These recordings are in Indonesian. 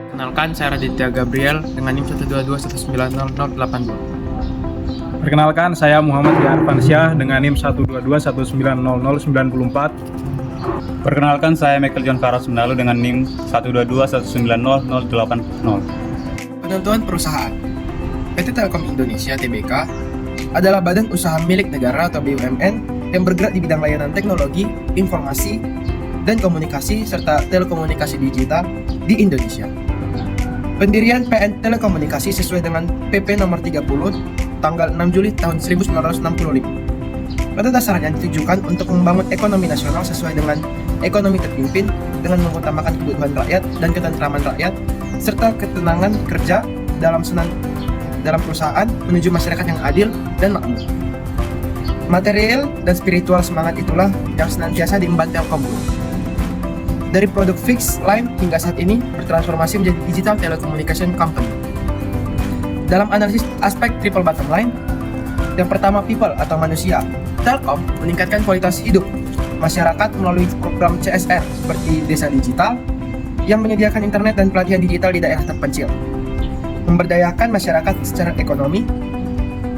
Kenalkan, saya Raditya Gabriel dengan NIM 122190082. Perkenalkan, saya Muhammad Arfansyah dengan NIM 122190094. Perkenalkan, saya Michael John Faras Menalu dengan NIM 122190080. Penentuan perusahaan. PT Telkom Indonesia Tbk adalah badan usaha milik negara atau BUMN yang bergerak di bidang layanan teknologi, informasi, dan komunikasi serta telekomunikasi digital di Indonesia. Pendirian PN Telekomunikasi sesuai dengan PP nomor 30 tanggal 6 Juli tahun 1965. Pada dasarnya ditujukan untuk membangun ekonomi nasional sesuai dengan ekonomi terpimpin dengan mengutamakan kebutuhan rakyat dan ketentraman rakyat serta ketenangan kerja dalam perusahaan menuju masyarakat yang adil dan makmur. Material dan spiritual semangat itulah yang senantiasa diemban Telkom. Dari produk fixed line hingga saat ini bertransformasi menjadi digital telecommunication company. Dalam analisis aspek triple bottom line, yang pertama people atau manusia, Telkom meningkatkan kualitas hidup masyarakat melalui program CSR seperti Desa Digital yang menyediakan internet dan pelatihan digital di daerah terpencil. Memberdayakan masyarakat secara ekonomi,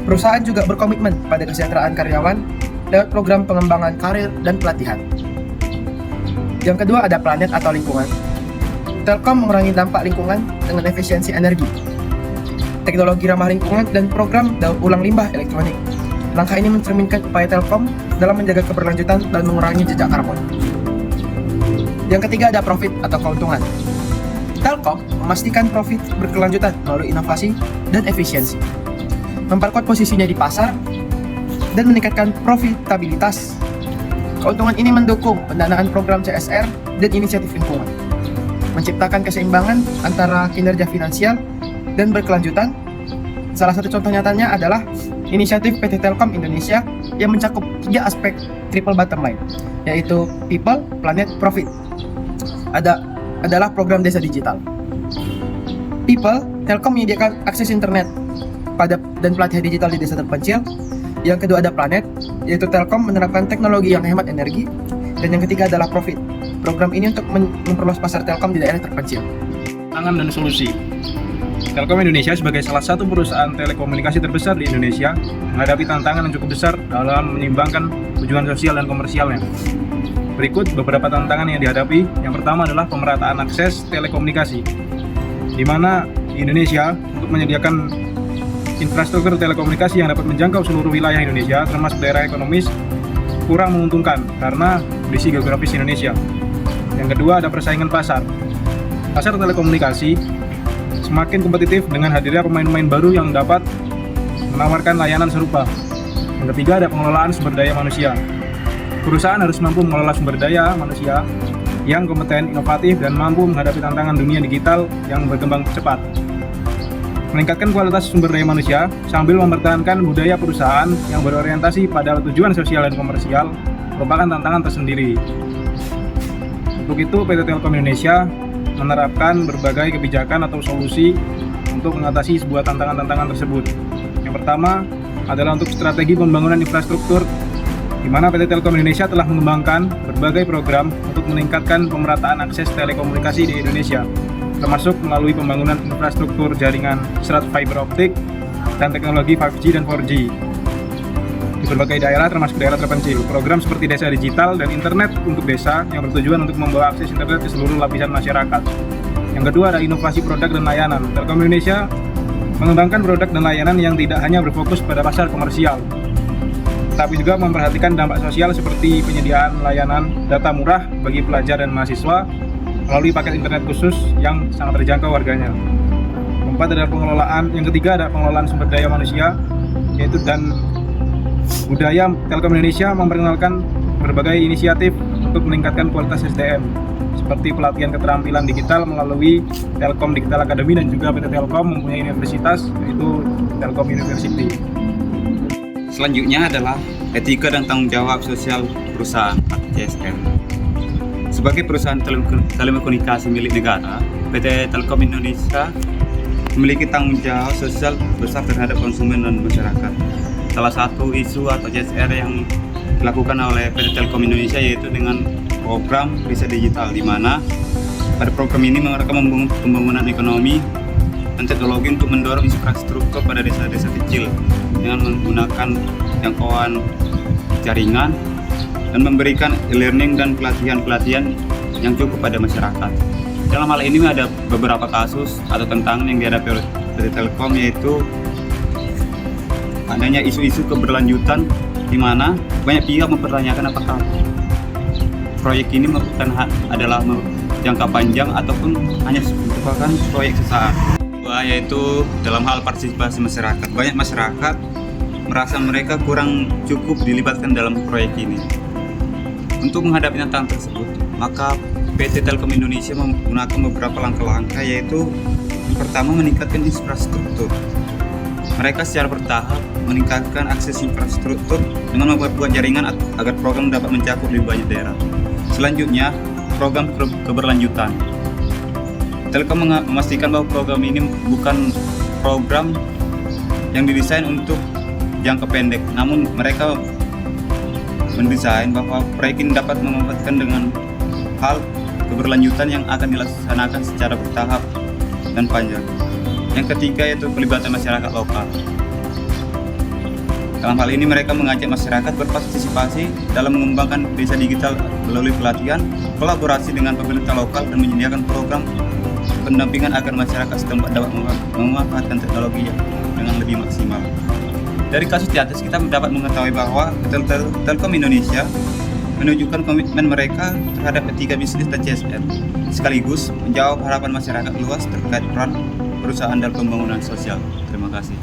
perusahaan juga berkomitmen pada kesejahteraan karyawan lewat program pengembangan karir dan pelatihan. Yang kedua ada planet atau lingkungan. Telkom mengurangi dampak lingkungan dengan efisiensi energi, teknologi ramah lingkungan, dan program daur ulang limbah elektronik. Langkah ini mencerminkan upaya Telkom dalam menjaga keberlanjutan dan mengurangi jejak karbon. Yang ketiga ada profit atau keuntungan. Telkom memastikan profit berkelanjutan melalui inovasi dan efisiensi, memperkuat posisinya di pasar, dan meningkatkan profitabilitas. Keuntungan ini mendukung pendanaan program CSR dan inisiatif lingkungan, menciptakan keseimbangan antara kinerja finansial dan berkelanjutan. Salah satu contoh nyatanya adalah inisiatif PT Telkom Indonesia yang mencakup 3 aspek triple bottom line, yaitu people, planet, profit. Adalah program Desa Digital. People, Telkom menyediakan akses internet dan pelatihan digital di desa terpencil. Yang kedua ada planet, yaitu Telkom menerapkan teknologi yang hemat energi. Dan yang ketiga adalah profit. Program ini untuk memperluas pasar Telkom di daerah terpencil. Tantangan dan solusi. Telkom Indonesia sebagai salah satu perusahaan telekomunikasi terbesar di Indonesia menghadapi tantangan yang cukup besar dalam menyeimbangkan tujuan sosial dan komersialnya. Berikut beberapa tantangan yang dihadapi. Yang pertama adalah pemerataan akses telekomunikasi, di mana di Indonesia untuk menyediakan infrastruktur telekomunikasi yang dapat menjangkau seluruh wilayah Indonesia, termasuk daerah ekonomis, kurang menguntungkan karena kondisi geografis Indonesia. Yang kedua ada persaingan pasar. Pasar telekomunikasi semakin kompetitif dengan hadirnya pemain-pemain baru yang dapat menawarkan layanan serupa. Yang ketiga ada pengelolaan sumber daya manusia. Perusahaan harus mampu mengelola sumber daya manusia yang kompeten, inovatif, dan mampu menghadapi tantangan dunia digital yang berkembang cepat. Meningkatkan kualitas sumber daya manusia sambil mempertahankan budaya perusahaan yang berorientasi pada tujuan sosial dan komersial merupakan tantangan tersendiri. Untuk itu, PT Telkom Indonesia menerapkan berbagai kebijakan atau solusi untuk mengatasi sebuah tantangan-tantangan tersebut. Yang pertama adalah untuk strategi pembangunan infrastruktur, di mana PT Telkom Indonesia telah mengembangkan berbagai program untuk meningkatkan pemerataan akses telekomunikasi di Indonesia, termasuk melalui pembangunan infrastruktur jaringan serat fiber optik dan teknologi 5G dan 4G di berbagai daerah termasuk daerah terpencil. Program seperti Desa Digital dan Internet untuk Desa yang bertujuan untuk membawa akses internet ke seluruh lapisan masyarakat. Yang kedua ada inovasi produk dan layanan. Telkom Indonesia mengembangkan produk dan layanan yang tidak hanya berfokus pada pasar komersial, tapi juga memperhatikan dampak sosial seperti penyediaan layanan data murah bagi pelajar dan mahasiswa melalui paket internet khusus yang sangat terjangkau harganya. Yang ketiga ada pengelolaan sumber daya manusia, yaitu dan budaya. Telkom Indonesia memperkenalkan berbagai inisiatif untuk meningkatkan kualitas SDM, seperti pelatihan keterampilan digital melalui Telkom Digital Academy, dan juga PT Telkom mempunyai universitas, yaitu Telkom University. Selanjutnya adalah etika dan tanggung jawab sosial perusahaan atau CSR. Sebagai perusahaan telekomunikasi milik negara, PT Telkom Indonesia memiliki tanggung jawab sosial besar terhadap konsumen dan masyarakat. Salah satu isu atau CSR yang dilakukan oleh PT Telkom Indonesia yaitu dengan program Desa Digital, di mana Pada program ini mereka membangun pembangunan ekonomi dan teknologi untuk mendorong infrastruktur pada desa-desa kecil dengan menggunakan jangkauan jaringan dan memberikan e-learning dan pelatihan-pelatihan yang cukup pada masyarakat. Dalam hal ini ada beberapa kasus atau tantangan yang dihadapi oleh PT Telkom, yaitu adanya isu-isu keberlanjutan di mana banyak pihak mempertanyakan apakah proyek ini adalah jangka panjang ataupun hanya merupakan proyek sesaat. Yaitu dalam hal partisipasi masyarakat. Banyak masyarakat merasa mereka kurang cukup dilibatkan dalam proyek ini. Untuk menghadapi tantangan tersebut, maka PT Telkom Indonesia menggunakan beberapa langkah-langkah, yaitu yang pertama meningkatkan infrastruktur. Mereka secara bertahap meningkatkan akses infrastruktur dengan membuat jaringan agar program dapat mencakup lebih banyak daerah. Selanjutnya, program keberlanjutan. Telkom memastikan bahwa program ini bukan program yang didesain untuk jangka pendek, namun mereka mendesain bahwa proyek ini dapat memanfaatkan dengan hal keberlanjutan yang akan dilaksanakan secara bertahap dan panjang. Yang ketiga yaitu pelibatan masyarakat lokal. Dalam hal ini mereka mengajak masyarakat berpartisipasi dalam mengembangkan desa digital melalui pelatihan, kolaborasi dengan pemerintah lokal dan menyediakan program pendampingan agar masyarakat setempat dapat memanfaatkan teknologi dengan lebih maksimal. Dari kasus di atas kita dapat mengetahui bahwa Telkom Indonesia menunjukkan komitmen mereka terhadap etika bisnis dan CSR, sekaligus menjawab harapan masyarakat luas terkait peran perusahaan dalam pembangunan sosial. Terima kasih.